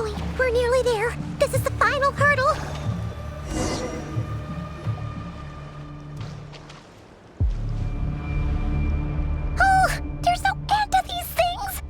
Finally, we're nearly there. This is the final hurdle. Oh, there's no end to these things.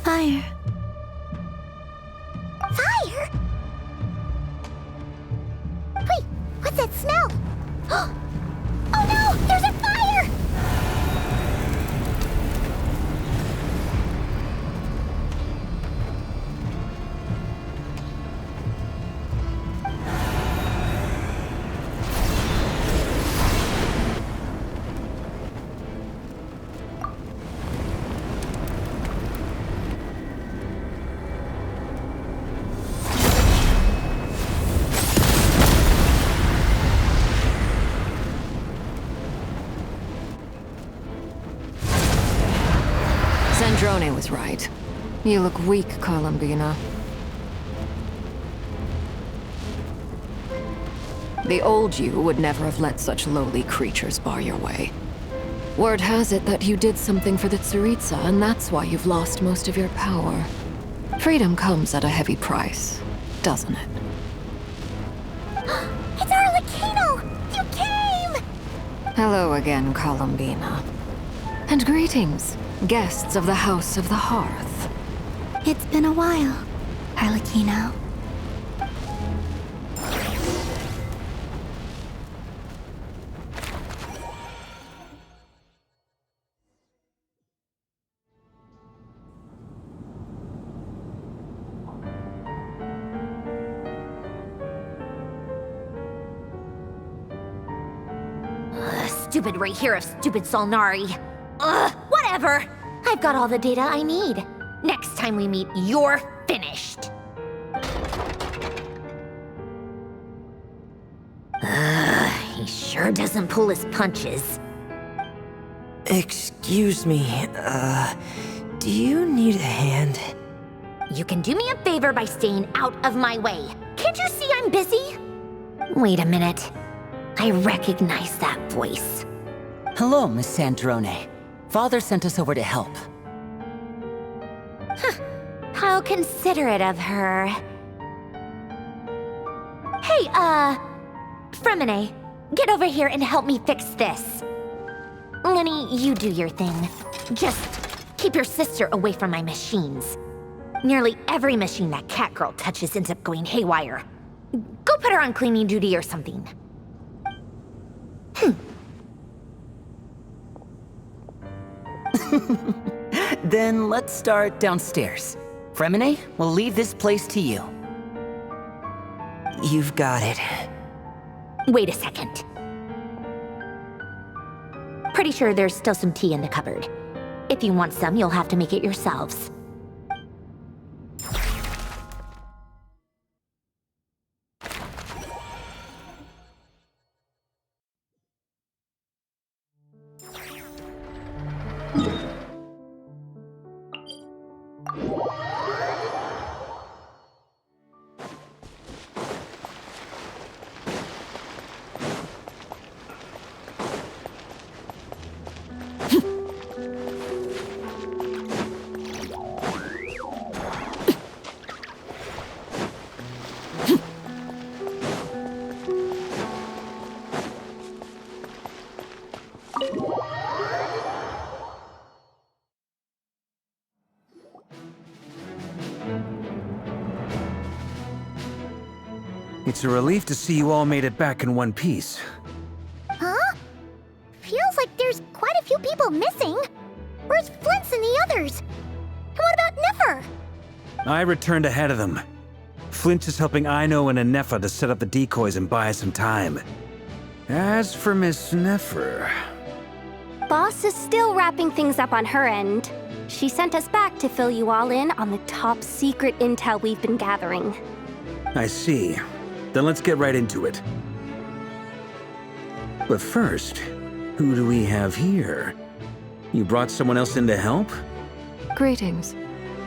Fire. Fire? Wait, what's that smell? Oh no, there's a fire! Drone was right. You look weak, Columbina. The old you would never have let such lowly creatures bar your way. Word has it that you did something for the Tsaritsa, and that's why you've lost most of your power. Freedom comes at a heavy price, doesn't it? It's Arlecchino! You came! Hello again, Columbina. And greetings, guests of the House of the Hearth. It's been a while, Arlecchino. Stupid right here of stupid Solnari. Ugh, whatever! I've got all the data I need. Next time we meet, you're finished. He sure doesn't pull his punches. Excuse me, do you need a hand? You can do me a favor by staying out of my way. Can't you see I'm busy? Wait a minute. I recognize that voice. Hello, Miss Sandrone. Father sent us over to help. How considerate of her. Hey, Fremine, get over here and help me fix this. Lenny, you do your thing. Just keep your sister away from my machines. Nearly every machine that cat girl touches ends up going haywire. Go put her on cleaning duty or something. Then let's start downstairs. Fremine, we'll leave this place to you. You've got it. Wait a second. Pretty sure there's still some tea in the cupboard. If you want some, you'll have to make it yourselves. It's a relief to see you all made it back in one piece. Huh? Feels like there's quite a few people missing. Where's Flint's and the others? And what about Nefer? I returned ahead of them. Flint is helping Aino and Anefa to set up the decoys and buy some time. As for Miss Nefer... Boss is still wrapping things up on her end. She sent us back to fill you all in on the top secret intel we've been gathering. I see. Then let's get right into it. But first, who do we have here? You brought someone else in to help? Greetings.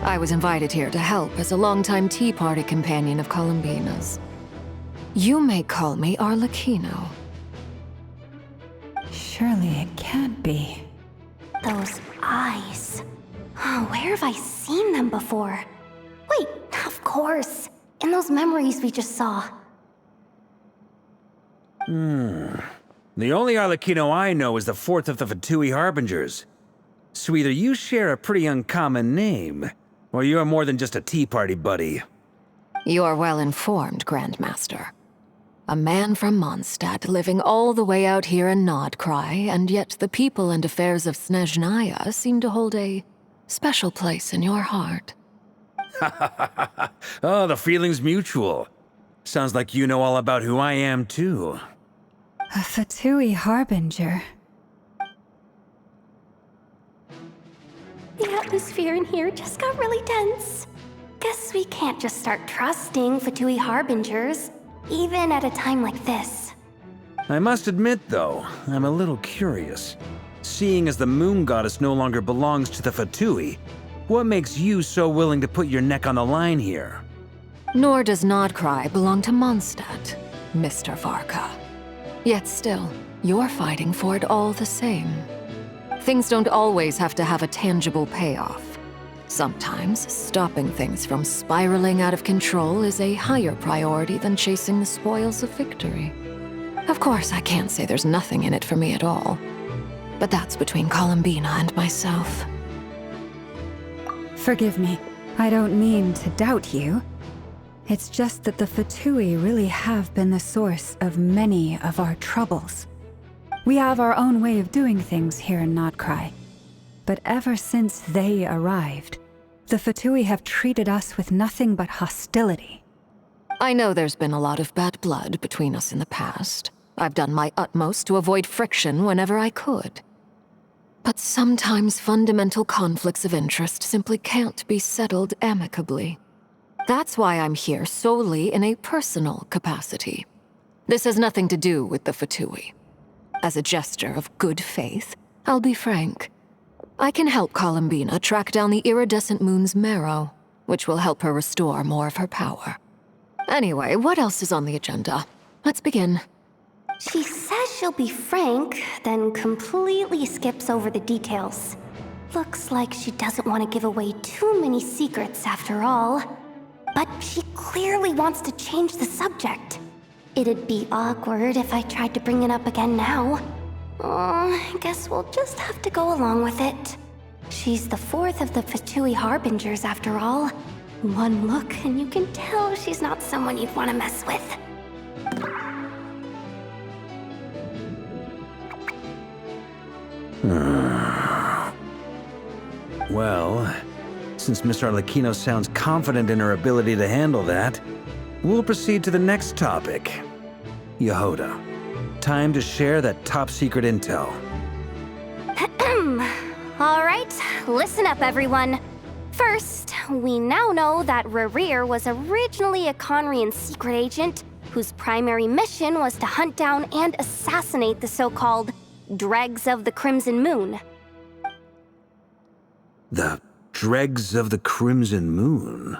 I was invited here to help as a longtime Tea Party companion of Columbina's. You may call me Arlecchino. Surely it can't be. Those eyes. Oh, where have I seen them before? Wait, of course. In those memories we just saw. The only Arlecchino I know is the fourth of the Fatui Harbingers. So either you share a pretty uncommon name, or you're more than just a Tea Party buddy. You're well informed, Grandmaster. A man from Mondstadt living all the way out here in Nodcry, and yet the people and affairs of Snezhnaya seem to hold a special place in your heart. Oh, the feeling's mutual. Sounds like you know all about who I am, too. A Fatui Harbinger. The atmosphere in here just got really tense. Guess we can't just start trusting Fatui Harbingers, even at a time like this. I must admit, though, I'm a little curious. Seeing as the Moon Goddess no longer belongs to the Fatui, what makes you so willing to put your neck on the line here? Nor does Nodcry belong to Mondstadt, Mr. Varka. Yet still, you're fighting for it all the same. Things don't always have to have a tangible payoff. Sometimes, stopping things from spiraling out of control is a higher priority than chasing the spoils of victory. Of course, I can't say there's nothing in it for me at all. But that's between Columbina and myself. Forgive me. I don't mean to doubt you. It's just that the Fatui really have been the source of many of our troubles. We have our own way of doing things here in Nodcry. But ever since they arrived, the Fatui have treated us with nothing but hostility. I know there's been a lot of bad blood between us in the past. I've done my utmost to avoid friction whenever I could. But sometimes fundamental conflicts of interest simply can't be settled amicably. That's why I'm here solely in a personal capacity. This has nothing to do with the Fatui. As a gesture of good faith, I'll be frank. I can help Columbina track down the iridescent moon's marrow, which will help her restore more of her power. Anyway, what else is on the agenda? Let's begin. She says she'll be frank, then completely skips over the details. Looks like she doesn't want to give away too many secrets after all. But she clearly wants to change the subject. It'd be awkward if I tried to bring it up again now. I guess we'll just have to go along with it. She's the fourth of the Fatui Harbingers after all. One look and you can tell she's not someone you'd want to mess with. Well, since Miss Arlecchino sounds confident in her ability to handle that, we'll proceed to the next topic. Yehoda, time to share that top-secret intel. All right, listen up, everyone. First, we now know that Rerir was originally a Conrian secret agent whose primary mission was to hunt down and assassinate the so-called Dregs of the Crimson Moon. The Dregs of the Crimson Moon?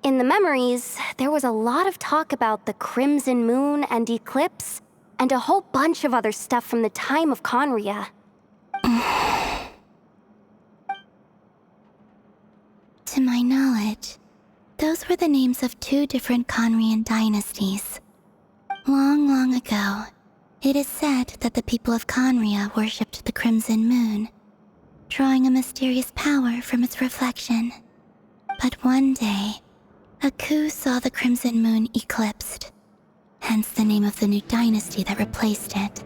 In the memories, there was a lot of talk about the Crimson Moon and Eclipse, and a whole bunch of other stuff from the time of Conria. To my knowledge, those were the names of two different Conrian dynasties. Long, long ago, it is said that the people of Conria worshipped the Crimson Moon, drawing a mysterious power from its reflection. But one day, a coup saw the Crimson Moon eclipsed, hence the name of the new dynasty that replaced it,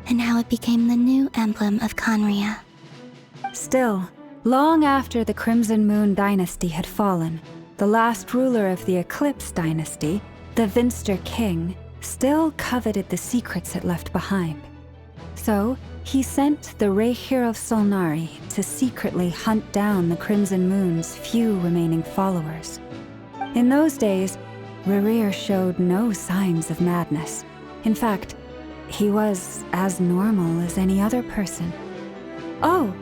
and how it became the new emblem of Conria. Still, long after the Crimson Moon dynasty had fallen, the last ruler of the Eclipse dynasty, the Vinster King, still coveted the secrets it left behind. So, he sent the Rehir of Solnari to secretly hunt down the Crimson Moon's few remaining followers. In those days, Rerir showed no signs of madness. In fact, he was as normal as any other person. Oh,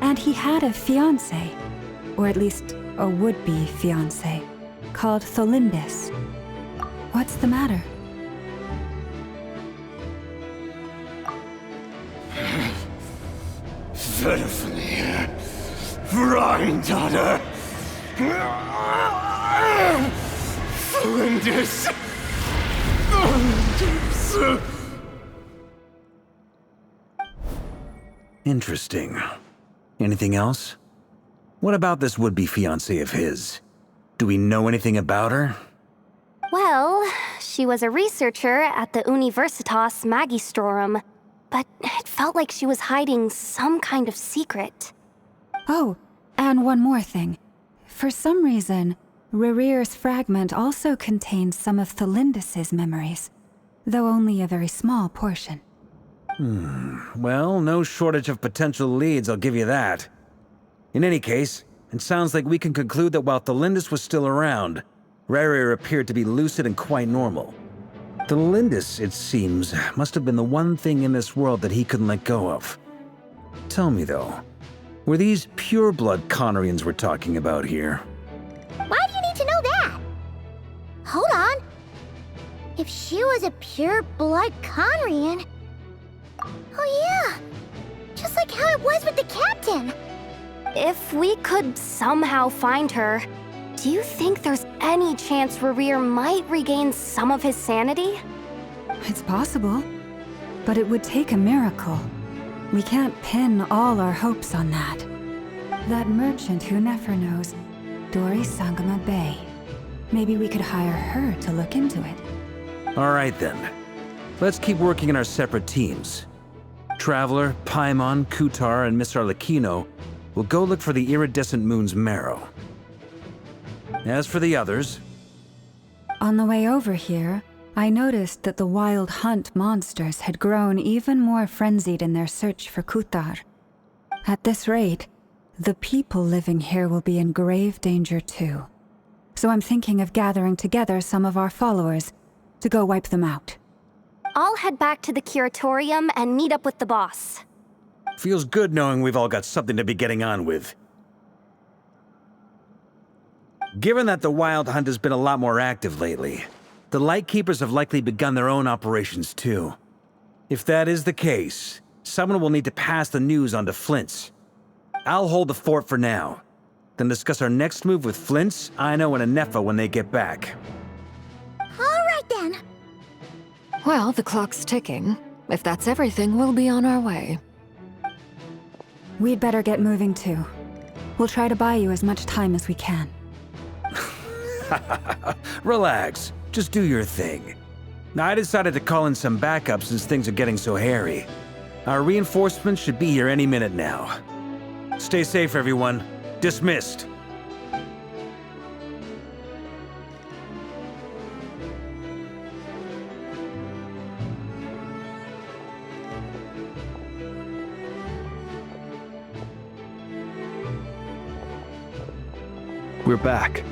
and he had a fiancé, or at least a would-be fiancé, called Tholindis. What's the matter? Verfnir, Rheindaughter, Flinders. Interesting. Anything else? What about this would-be fiancé of his? Do we know anything about her? Well, she was a researcher at the Universitas Magistrorum, but it felt like she was hiding some kind of secret. Oh, and one more thing. For some reason, Rerir's fragment also contains some of Tholindis' memories, though only a very small portion. Well, no shortage of potential leads, I'll give you that. In any case, it sounds like we can conclude that while Tholindis was still around, Rerir appeared to be lucid and quite normal. Tholindis, it seems, must have been the one thing in this world that he couldn't let go of. Tell me though, were these pure-blood Conrians we're talking about here? Why do you need to know that? Hold on. If she was a pure-blood Conrian... Oh yeah, just like how it was with the captain. If we could somehow find her, do you think there's any chance Rerir might regain some of his sanity? It's possible, but it would take a miracle. We can't pin all our hopes on that. That merchant who Nefer knows, Dori Sangama Bay. Maybe we could hire her to look into it. All right then. Let's keep working in our separate teams. Traveler, Paimon, Kutar, and Miss Arlecchino will go look for the iridescent moon's marrow. As for the others... On the way over here, I noticed that the Wild Hunt monsters had grown even more frenzied in their search for Kutar. At this rate, the people living here will be in grave danger too. So I'm thinking of gathering together some of our followers to go wipe them out. I'll head back to the curatorium and meet up with the boss. Feels good knowing we've all got something to be getting on with. Given that the Wild Hunt has been a lot more active lately, the Lightkeepers have likely begun their own operations too. If that is the case, someone will need to pass the news on to Flint's. I'll hold the fort for now, then discuss our next move with Flint's, Aino, and Anefa when they get back. All right then. Well, the clock's ticking. If that's everything, we'll be on our way. We'd better get moving too. We'll try to buy you as much time as we can. Relax. Just do your thing. I decided to call in some backup since things are getting so hairy. Our reinforcements should be here any minute now. Stay safe, everyone. Dismissed. We're back.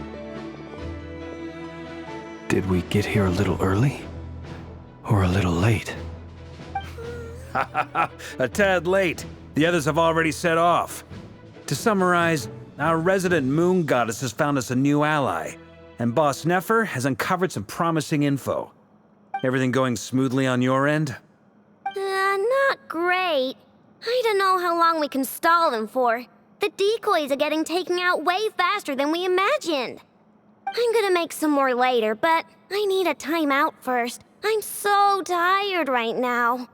Did we get here a little early? Or a little late? A tad late. The others have already set off. To summarize, our resident moon goddess has found us a new ally, and Boss Nefer has uncovered some promising info. Everything going smoothly on your end? Not great. I don't know how long we can stall them for. The decoys are getting taken out way faster than we imagined. I'm gonna make some more later, but I need a timeout first. I'm so tired right now.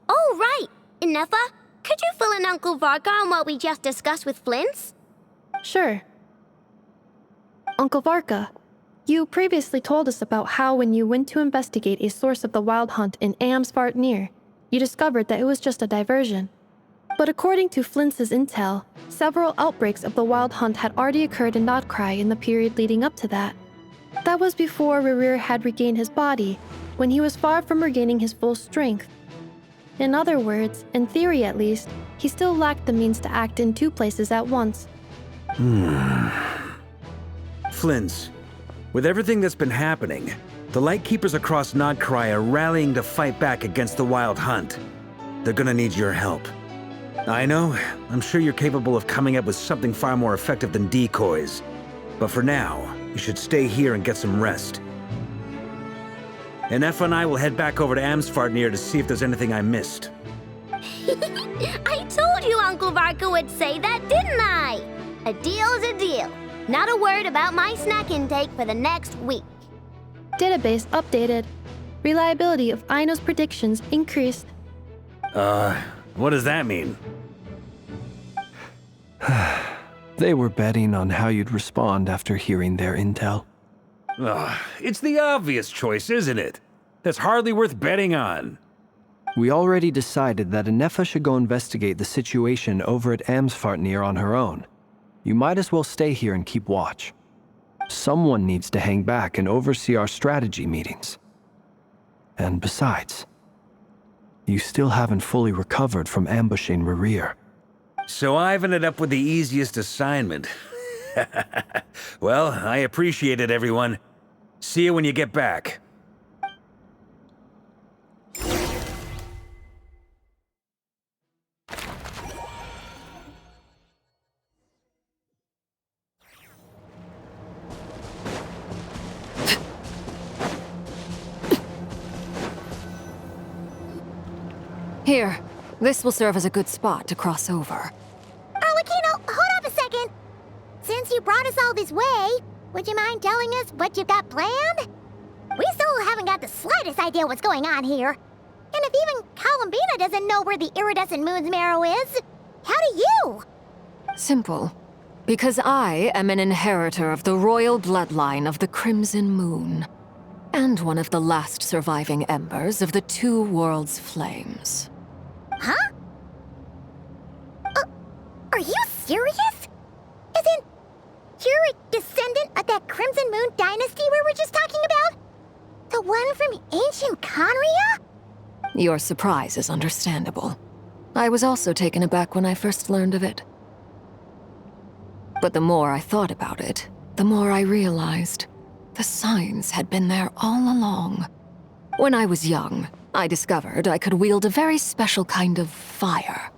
Oh, right! Inefa, could you fill in Uncle Varka on what we just discussed with Flint's? Sure. Uncle Varka, you previously told us about how when you went to investigate a source of the Wild Hunt in Amsvartnir, you discovered that it was just a diversion. But according to Flint's intel, several outbreaks of the Wild Hunt had already occurred in Notcry in the period leading up to that. That was before Rerir had regained his body, when he was far from regaining his full strength. In other words, in theory at least, he still lacked the means to act in two places at once. Flint's, with everything that's been happening, The Lightkeepers across Nodcry are rallying to fight back against the Wild Hunt. They're gonna need your help. I know, I'm sure you're capable of coming up with something far more effective than decoys. But for now, you should stay here and get some rest. And Effa and I will head back over to Amsfartnir to see if there's anything I missed. I told you Uncle Varka would say that, didn't I? A deal's a deal. Not a word about my snack intake for the next week. Database updated. Reliability of Aino's predictions increased. What does that mean? They were betting on how you'd respond after hearing their intel. It's the obvious choice, isn't it? That's hardly worth betting on. We already decided that Anefa should go investigate the situation over at Amsfartnir on her own. You might as well stay here and keep watch. Someone needs to hang back and oversee our strategy meetings. And besides, you still haven't fully recovered from ambushing Rerir. So I've ended up with the easiest assignment. Well, I appreciate it, everyone. See you when you get back. Here, this will serve as a good spot to cross over. Arlecchino, hold up a second. Since you brought us all this way, would you mind telling us what you've got planned? We still haven't got the slightest idea what's going on here. And if even Columbina doesn't know where the iridescent moon's marrow is, how do you? Simple. Because I am an inheritor of the royal bloodline of the Crimson Moon, and one of the last surviving embers of the Two Worlds' flames. Huh? Are you serious? As in, you're a descendant of that Crimson Moon dynasty we were just talking about? The one from ancient Conria? Your surprise is understandable. I was also taken aback when I first learned of it. But the more I thought about it, the more I realized the signs had been there all along. When I was young, I discovered I could wield a very special kind of fire.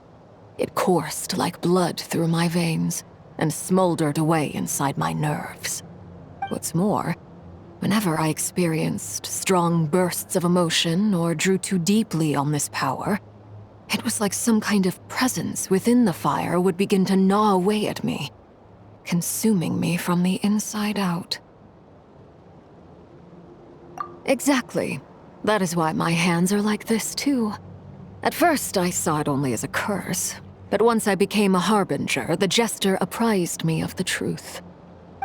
It coursed like blood through my veins and smoldered away inside my nerves. What's more, whenever I experienced strong bursts of emotion or drew too deeply on this power, it was like some kind of presence within the fire would begin to gnaw away at me, consuming me from the inside out. Exactly. That is why my hands are like this, too. At first, I saw it only as a curse, but once I became a harbinger, the Jester apprised me of the truth.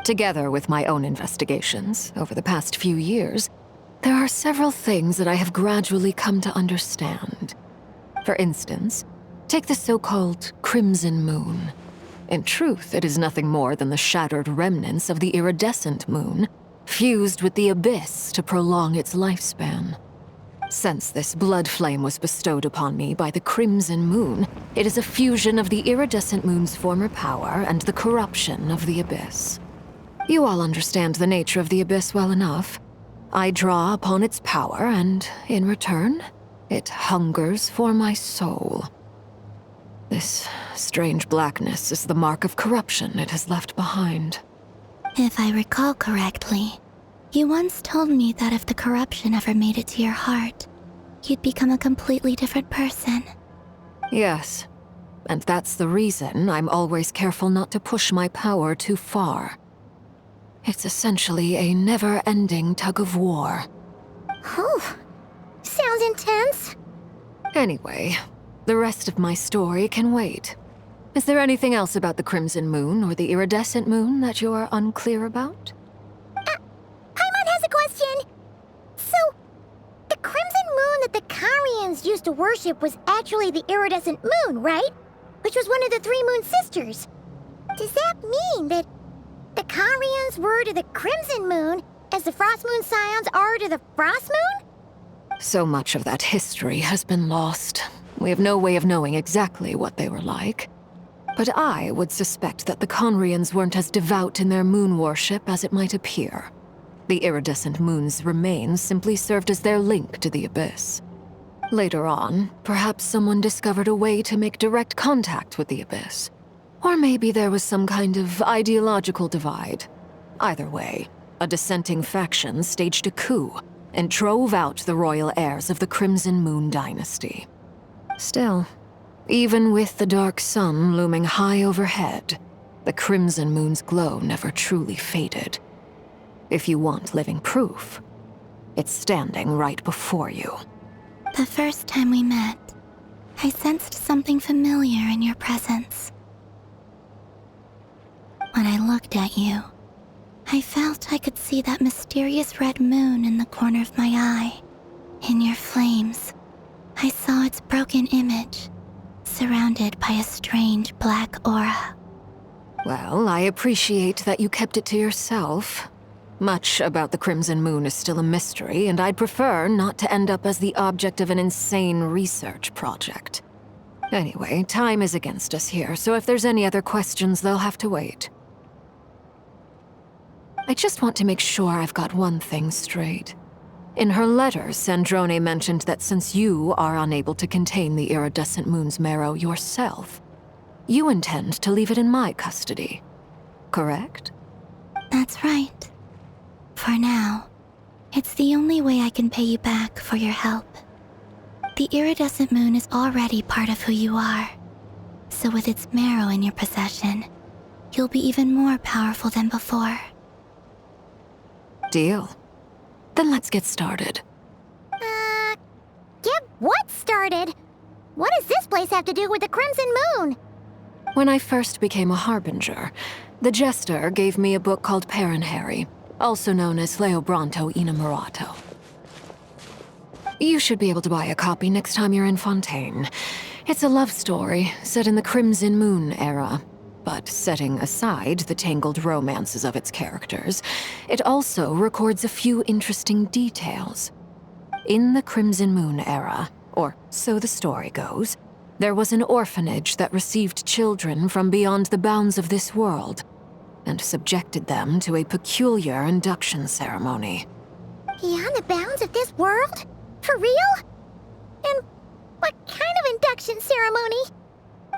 Together with my own investigations over the past few years, there are several things that I have gradually come to understand. For instance, take the so-called Crimson Moon. In truth, it is nothing more than the shattered remnants of the iridescent moon, fused with the abyss to prolong its lifespan. Since this blood flame was bestowed upon me by the Crimson Moon, it is a fusion of the iridescent moon's former power and the corruption of the abyss. You all understand the nature of the abyss well enough. I draw upon its power, and in return, it hungers for my soul. This strange blackness is the mark of corruption it has left behind. If I recall correctly, you once told me that if the corruption ever made it to your heart, you'd become a completely different person. Yes, and that's the reason I'm always careful not to push my power too far. It's essentially a never-ending tug of war. Oh, sounds intense. Anyway, the rest of my story can wait. Is there anything else about the Crimson Moon or the Iridescent Moon that you're unclear about? Paimon has a question. So, the Crimson Moon that the Carians used to worship was actually the Iridescent Moon, right? Which was one of the three Moon Sisters. Does that mean that the Carians were to the Crimson Moon as the Frost Moon Scions are to the Frost Moon? So much of that history has been lost. We have no way of knowing exactly what they were like. But I would suspect that the Conrians weren't as devout in their moon worship as it might appear. The iridescent moon's remains simply served as their link to the Abyss. Later on, perhaps someone discovered a way to make direct contact with the Abyss. Or maybe there was some kind of ideological divide. Either way, a dissenting faction staged a coup and drove out the royal heirs of the Crimson Moon dynasty. Still, even with the dark sun looming high overhead, the Crimson Moon's glow never truly faded. If you want living proof, it's standing right before you. The first time we met, I sensed something familiar in your presence. When I looked at you, I felt I could see that mysterious red moon in the corner of my eye. In your flames, I saw its broken image, surrounded by a strange black aura. Well, I appreciate that you kept it to yourself. Much about the Crimson Moon is still a mystery, and I'd prefer not to end up as the object of an insane research project. Anyway, time is against us here, so if there's any other questions, they'll have to wait. I just want to make sure I've got one thing straight. In her letter, Sandrone mentioned that since you are unable to contain the iridescent moon's marrow yourself, you intend to leave it in my custody, correct? That's right. For now, it's the only way I can pay you back for your help. The iridescent moon is already part of who you are, so with its marrow in your possession, you'll be even more powerful than before. Deal. Then let's get started. Get what started? What does this place have to do with the Crimson Moon? When I first became a Harbinger, the Jester gave me a book called Harry, also known as Leobranto Innamorato. You should be able to buy a copy next time you're in Fontaine. It's a love story set in the Crimson Moon era, but setting aside the tangled romances of its characters, it also records a few interesting details. In the Crimson Moon era, or so the story goes, there was an orphanage that received children from beyond the bounds of this world, and subjected them to a peculiar induction ceremony. Beyond the bounds of this world? For real? And what kind of induction ceremony?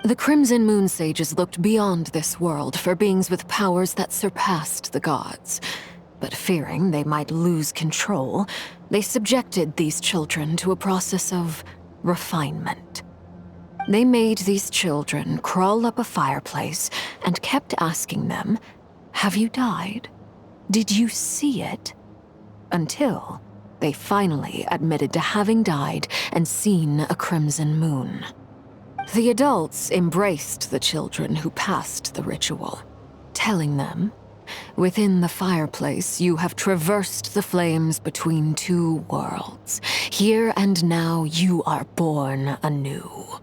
The Crimson Moon sages looked beyond this world for beings with powers that surpassed the gods. But fearing they might lose control, they subjected these children to a process of refinement. They made these children crawl up a fireplace and kept asking them, "Have you died? Did you see it?" Until they finally admitted to having died and seen a crimson moon. The adults embraced the children who passed the ritual, telling them, "Within the fireplace, you have traversed the flames between two worlds. Here and now, you are born anew."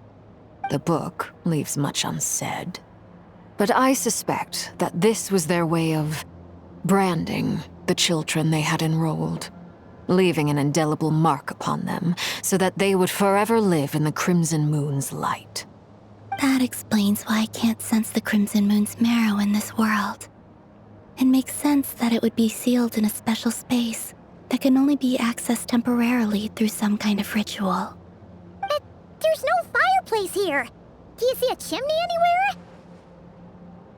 The book leaves much unsaid, but I suspect that this was their way of branding the children they had enrolled, leaving an indelible mark upon them so that they would forever live in the Crimson Moon's light. That explains why I can't sense the Crimson Moon's marrow in this world. It makes sense that it would be sealed in a special space that can only be accessed temporarily through some kind of ritual. But there's no fireplace here. Do you see a chimney anywhere?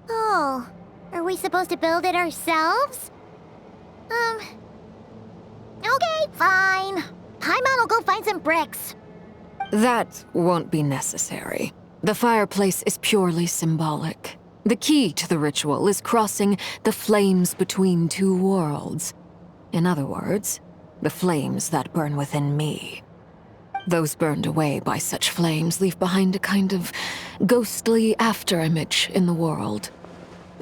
Oh, are we supposed to build it ourselves? Okay, fine. Paimon will go find some bricks. That won't be necessary. The fireplace is purely symbolic. The key to the ritual is crossing the flames between two worlds. In other words, the flames that burn within me. Those burned away by such flames leave behind a kind of ghostly afterimage in the world.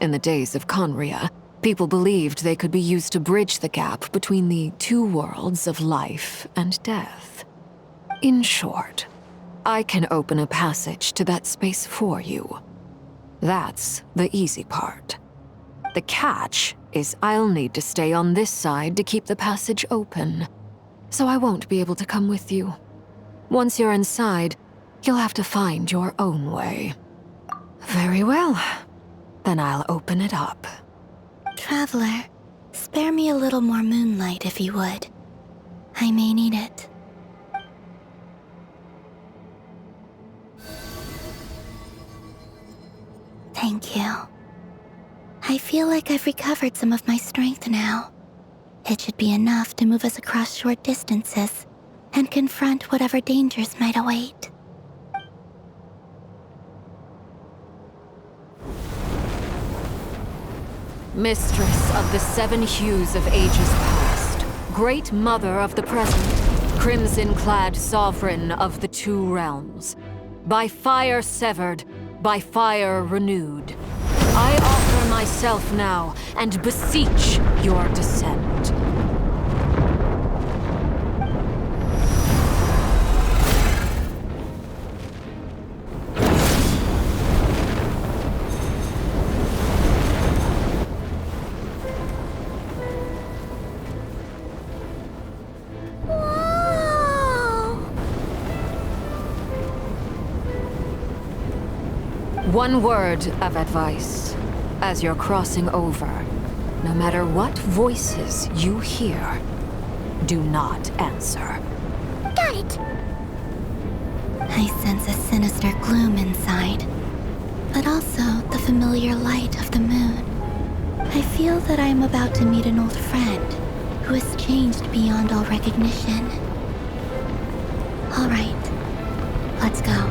In the days of Conria, people believed they could be used to bridge the gap between the two worlds of life and death. In short, I can open a passage to that space for you. That's the easy part. The catch is I'll need to stay on this side to keep the passage open, so I won't be able to come with you. Once you're inside, you'll have to find your own way. Very well. Then I'll open it up. Traveler, Spare me a little more moonlight if you would. I may need it. Thank you. I feel like I've recovered some of my strength now. It should be enough to move us across short distances and confront whatever dangers might await. Mistress of the seven hues of ages past, great mother of the present, crimson-clad sovereign of the two realms, by fire severed, by fire renewed, I offer myself now and beseech your descent. One word of advice. As you're crossing over, no matter what voices you hear, do not answer. Got it! I sense a sinister gloom inside, but also the familiar light of the moon. I feel that I am about to meet an old friend who has changed beyond all recognition. All right, let's go.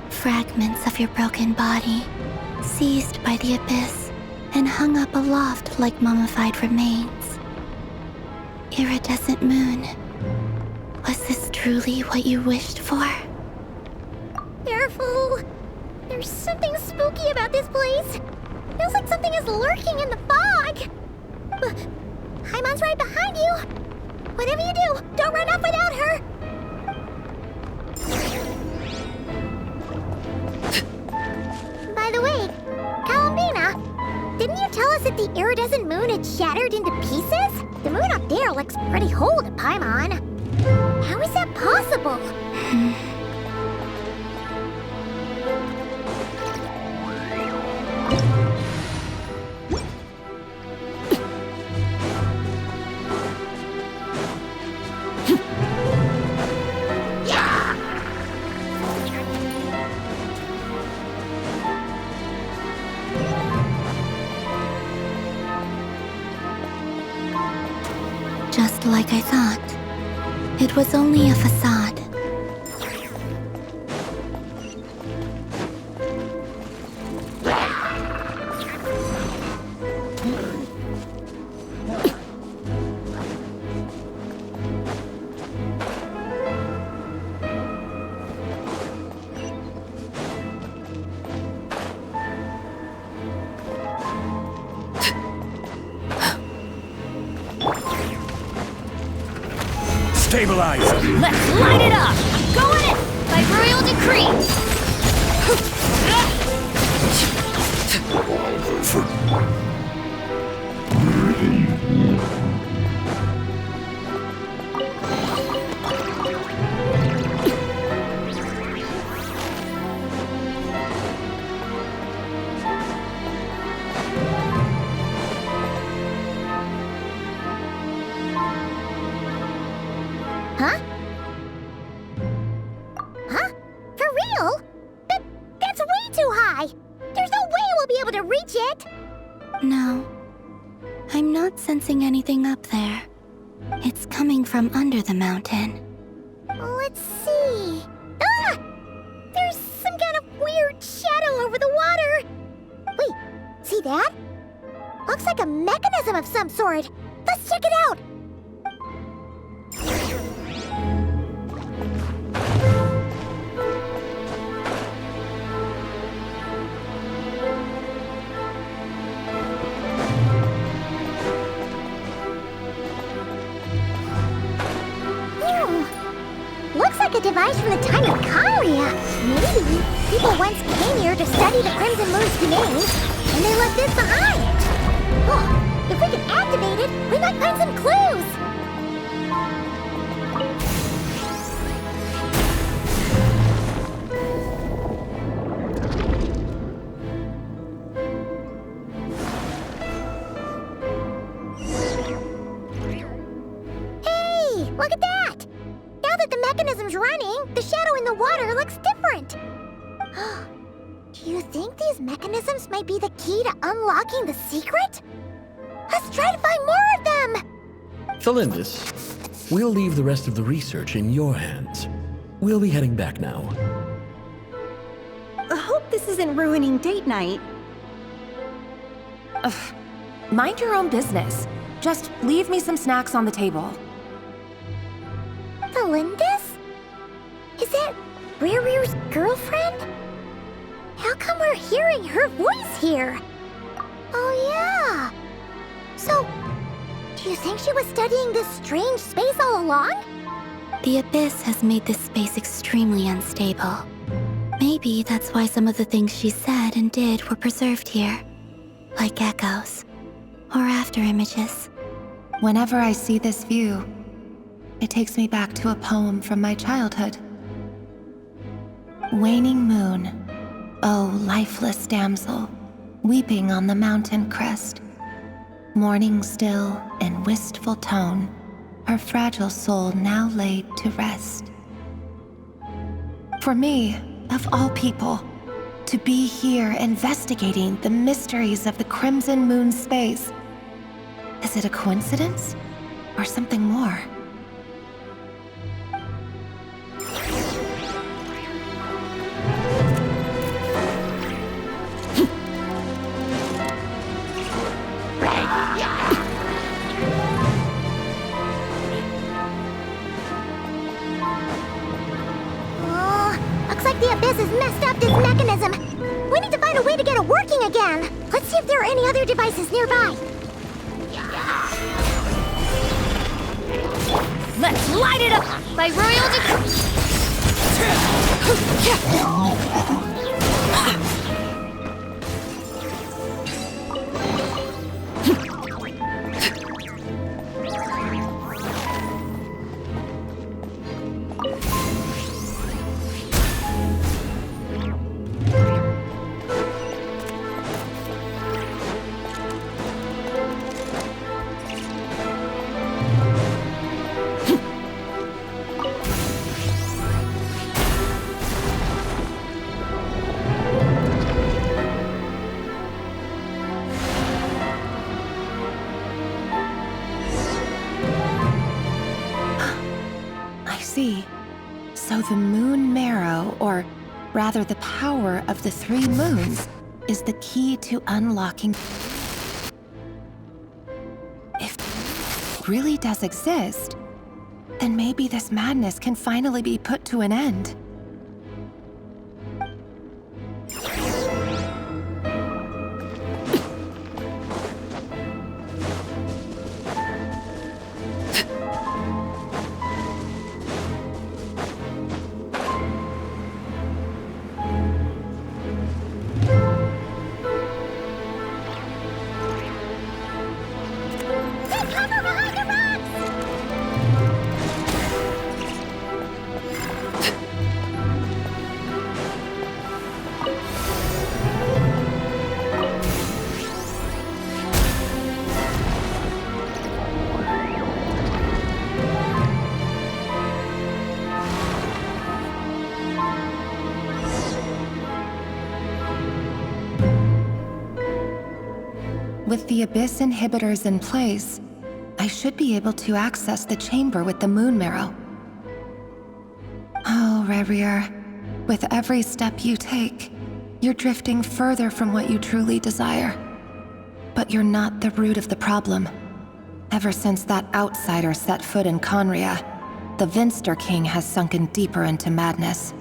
Fragments of your broken body, seized by the abyss and hung up aloft like mummified remains. Iridescent moon, was this truly what you wished for? Careful! There's something spooky about this place. Feels like something is lurking in the fog. Haimon's right behind you. Whatever you do, don't run off without her. By the way, Kalambina, didn't you tell us that the iridescent moon had shattered into pieces? The moon up there looks pretty whole to Paimon. How is that possible? Just like I thought. It was only a facade. Stabilize! Let's light it up! Go in! By royal decree! hill? That's way too high! There's no way we'll be able to reach it! No. I'm not sensing anything up there. It's coming from under the mountain. Let's see... Ah! There's some kind of weird shadow over the water! Wait, see that? Looks like a mechanism of some sort. Let's check it out! Looks like a device from the time of Karia. Maybe people once came here to study the Crimson Moon's domains, and they left this behind. Oh, if we can activate it, we might find some clues. Hey, look at that! Now that the mechanism's running, the shadow in the water looks different. Do you think these mechanisms might be the key to unlocking the secret? Let's try to find more of them! Thalindis, we'll leave the rest of the research in your hands. We'll be heading back now. I hope this isn't ruining date night. Ugh. Mind your own business. Just leave me some snacks on the table. Thalindis? Is that Riru's girlfriend? How come we're hearing her voice here? Oh yeah! So, do you think she was studying this strange space all along? The Abyss has made this space extremely unstable. Maybe that's why some of the things she said and did were preserved here. Like echoes. Or after images. Whenever I see this view, it takes me back to a poem from my childhood. Waning moon, oh lifeless damsel, weeping on the mountain crest. Mourning still in wistful tone, her fragile soul now laid to rest. For me, of all people, to be here investigating the mysteries of the Crimson Moon space, is it a coincidence or something more? The Abyss has messed up this mechanism. We need to find a way to get it working again. Let's see if there are any other devices nearby. Let's light it up by royal So the moon marrow, or rather the power of the 3 moons, is the key to unlocking. If it really does exist, then maybe this madness can finally be put to an end. With the Abyss inhibitors in place, I should be able to access the chamber with the moon marrow. Oh, Rerir, with every step you take, you're drifting further from what you truly desire. But you're not the root of the problem. Ever since that outsider set foot in Conria, the Vinster King has sunken deeper into madness.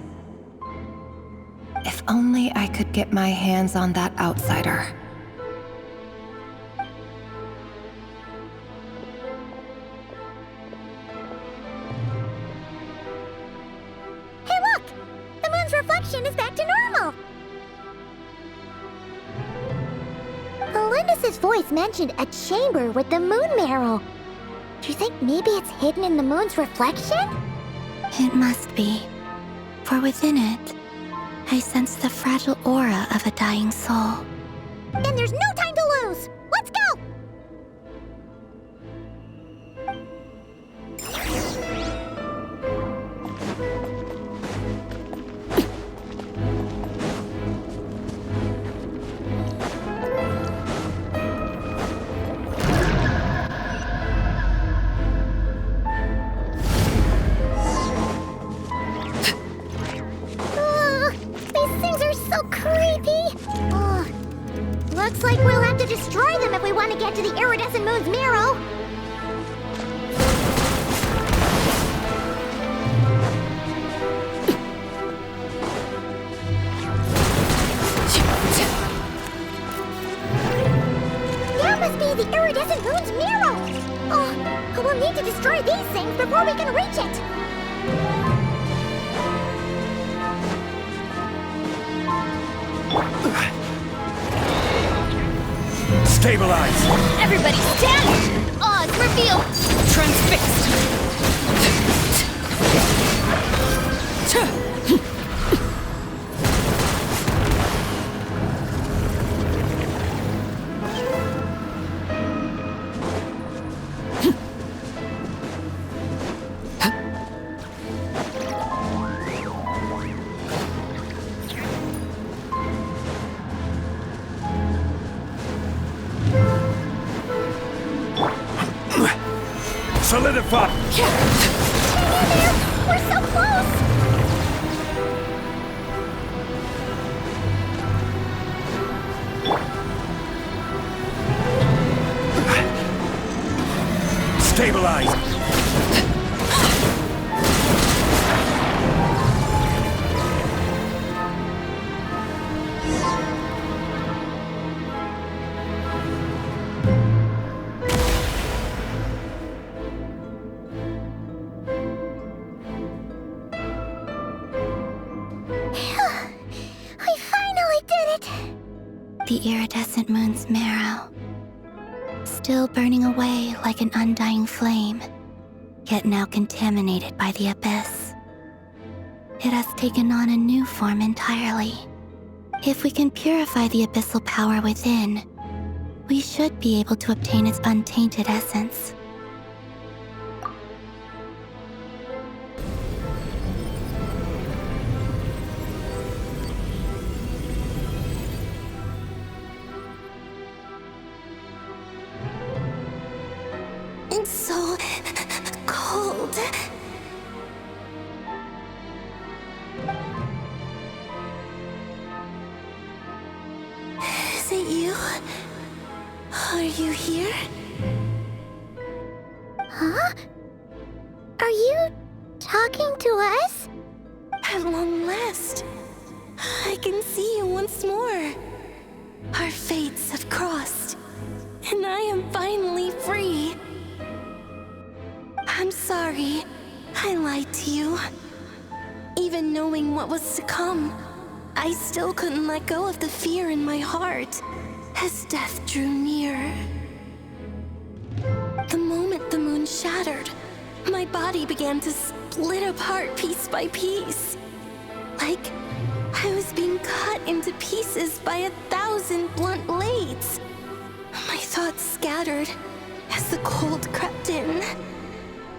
If only I could get my hands on that outsider. Hey look! The moon's reflection is back to normal! Melindis' voice mentioned a chamber with the moon marrow. Do you think maybe it's hidden in the moon's reflection? It must be. For within it, I sense the fragile aura of a dying soul. Then there's no time to lose! Let's go! Looks like we'll have to destroy them if we want to get to the iridescent moon's marrow. That must be the iridescent moon's marrow. Oh, we'll need to destroy these things before we can reach it. Stabilize! Everybody stand! Oz, reveal! Transfixed! Solidify! We're so close! Stabilize! The iridescent moon's marrow, still burning away like an undying flame, yet now contaminated by the Abyss. It has taken on a new form entirely. If we can purify the abyssal power within, we should be able to obtain its untainted essence. It's so cold. Is it you? Are you here? Huh? Are you talking to us? At long last, I can see you once more. Our fates have crossed, and I am finally free. I'm sorry, I lied to you. Even knowing what was to come, I still couldn't let go of the fear in my heart as death drew near. The moment the moon shattered, my body began to split apart piece by piece. Like I was being cut into pieces by 1,000 blunt blades. My thoughts scattered as the cold crept in.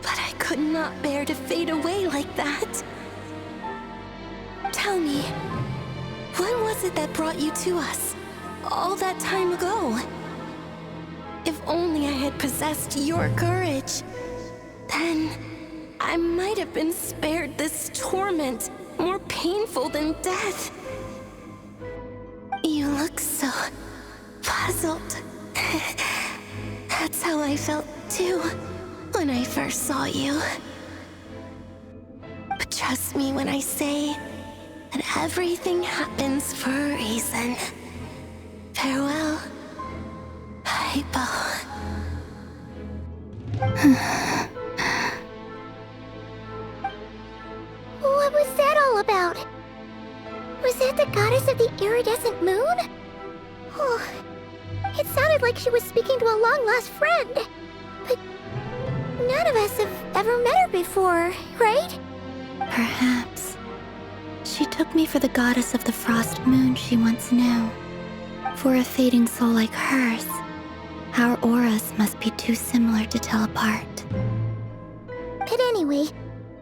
But I could not bear to fade away like that. Tell me, what was it that brought you to us all that time ago? If only I had possessed your courage, then I might have been spared this torment more painful than death. You look so puzzled. That's how I felt too when I first saw you. But trust me when I say that everything happens for a reason. Farewell, Hypo. What was that all about? Was that the goddess of the iridescent moon? Oh, it sounded like she was speaking to a long-lost friend. But none of us have ever met her before, right? Perhaps. She took me for the goddess of the frost moon she once knew. For a fading soul like hers, our auras must be too similar to tell apart. But anyway,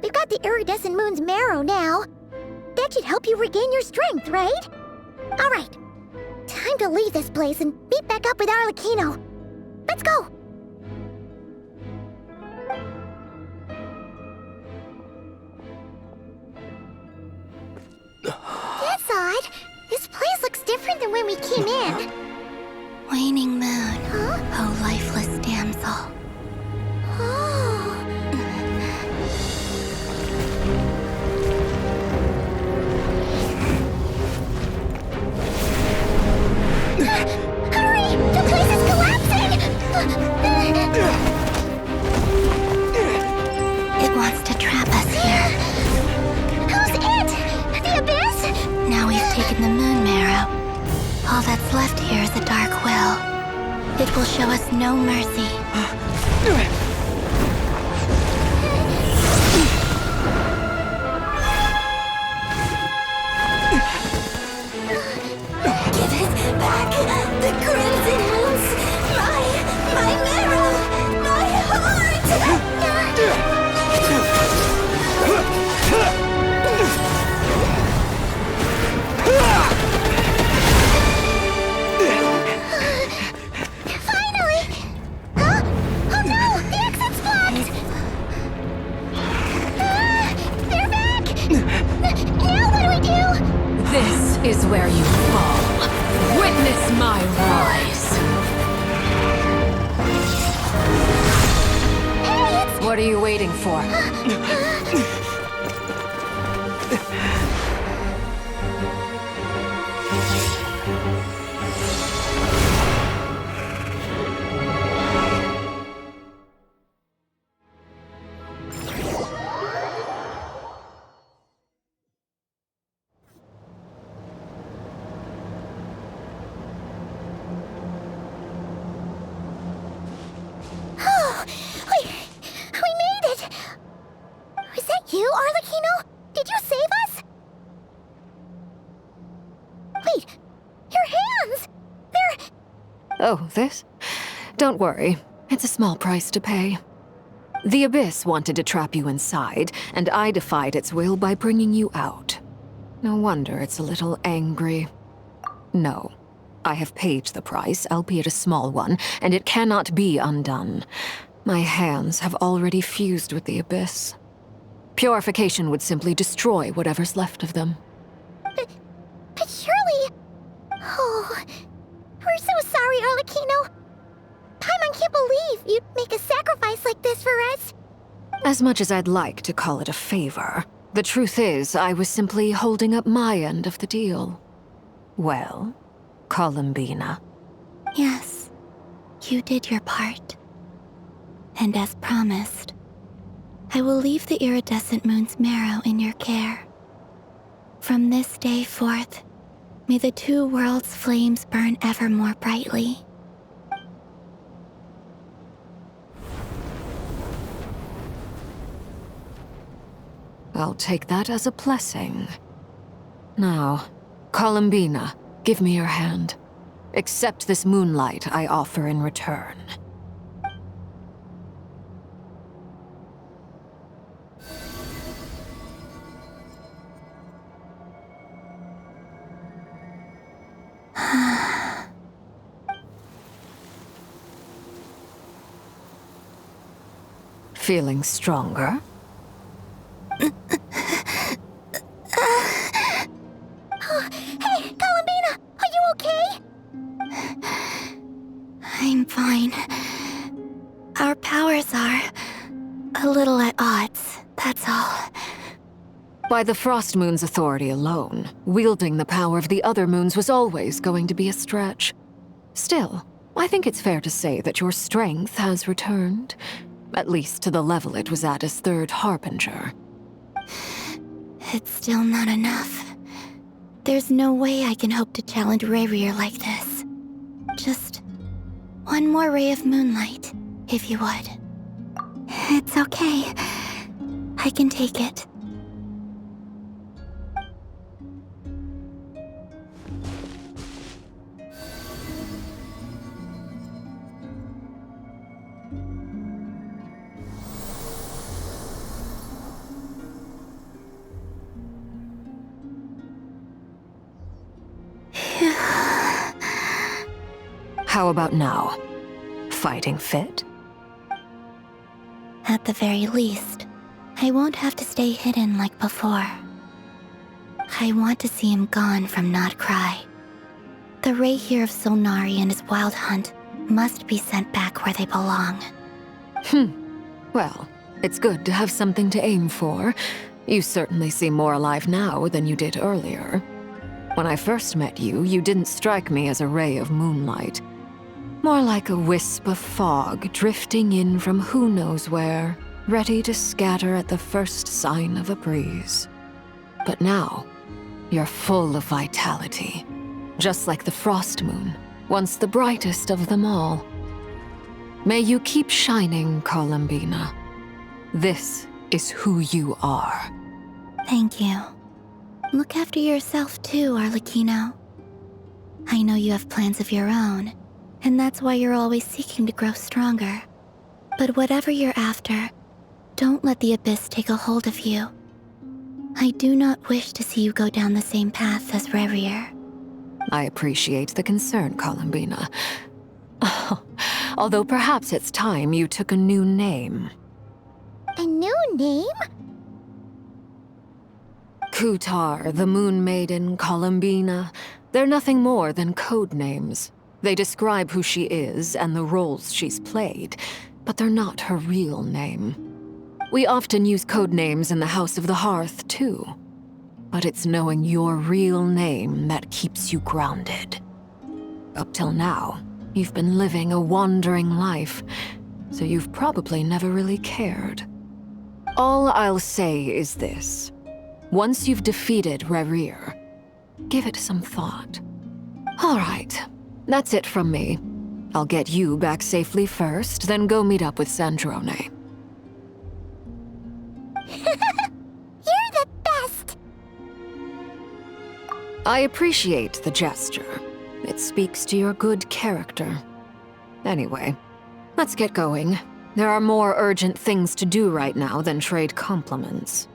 we've got the iridescent moon's marrow now. That should help you regain your strength, right? Alright, time to leave this place and meet back up with Arlecchino. Let's go! That's odd. This place looks different than when we came in. Waning moon, oh lifeless damsel. Hurry! The place is collapsing! It wants to trap us here. Who's it? The Abyss? Now we've taken the moon marrow. All that's left here is a dark will. It will show us no mercy. Give it back! The crimson moons! My marrow! My heart! Finally! Huh? Oh no! The exit's blocked! They're back! Now what do we do? This is where you fall. Witness my rise. Hey, What are you waiting for? Oh, we made it! Was that you, Arlecchino? Did you save us? Wait, your hands! They're... Oh, this? Don't worry. It's a small price to pay. The Abyss wanted to trap you inside, and I defied its will by bringing you out. No wonder it's a little angry. No. I have paid the price, albeit a small one, and it cannot be undone. My hands have already fused with the Abyss. Purification would simply destroy whatever's left of them. But surely... Oh, we're so sorry, Arlecchino. Paimon can't believe you'd make a sacrifice like this for us. As much as I'd like to call it a favor, the truth is I was simply holding up my end of the deal. Well, Columbina. Yes, you did your part. And as promised, I will leave the iridescent moon's marrow in your care. From this day forth, may the two worlds' flames burn ever more brightly. I'll take that as a blessing. Now, Columbina, give me your hand. Accept this moonlight I offer in return. Feeling stronger? Hey, Columbina! Are you okay? I'm fine. Our powers are a little at odds, that's all. By the Frost Moon's authority alone, wielding the power of the other moons was always going to be a stretch. Still, I think it's fair to say that your strength has returned, at least to the level it was at as Third Harbinger. It's still not enough. There's no way I can hope to challenge Rayrier like this. Just one more ray of moonlight, if you would. It's okay. I can take it. How about now? Fighting fit? At the very least, I won't have to stay hidden like before. I want to see him gone from Not Cry. The Ray here of Solnari and his wild hunt must be sent back where they belong. Well, it's good to have something to aim for. You certainly seem more alive now than you did earlier. When I first met you, you didn't strike me as a ray of moonlight. More like a wisp of fog drifting in from who knows where, ready to scatter at the first sign of a breeze. But now, you're full of vitality, just like the Frost Moon, once the brightest of them all. May you keep shining, Columbina. This is who you are. Thank you. Look after yourself too, Arlecchino. I know you have plans of your own, and that's why you're always seeking to grow stronger. But whatever you're after, don't let the Abyss take a hold of you. I do not wish to see you go down the same path as Rayrier. I appreciate the concern, Columbina. Although perhaps it's time you took a new name. A new name? Kutar, the Moon Maiden, Columbina, they're nothing more than code names. They describe who she is and the roles she's played, but they're not her real name. We often use code names in the House of the Hearth, too. But it's knowing your real name that keeps you grounded. Up till now, you've been living a wandering life, so you've probably never really cared. All I'll say is this. Once you've defeated Rayrier, give it some thought. All right, that's it from me. I'll get you back safely first, then go meet up with Sandrone. You're the best! I appreciate the gesture. It speaks to your good character. Anyway, let's get going. There are more urgent things to do right now than trade compliments.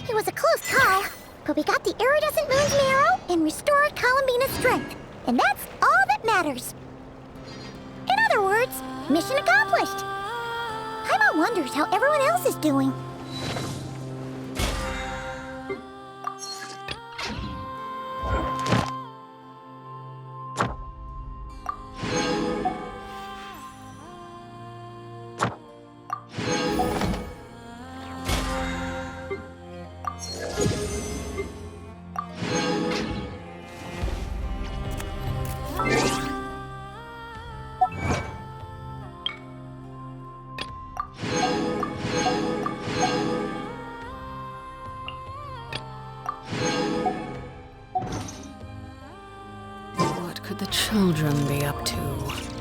It was a close call, but we got the iridescent moon's marrow and restored Columbina's strength, and that's all that matters. In other words, mission accomplished. Paimon wonders how everyone else is doing. What could the children be up to?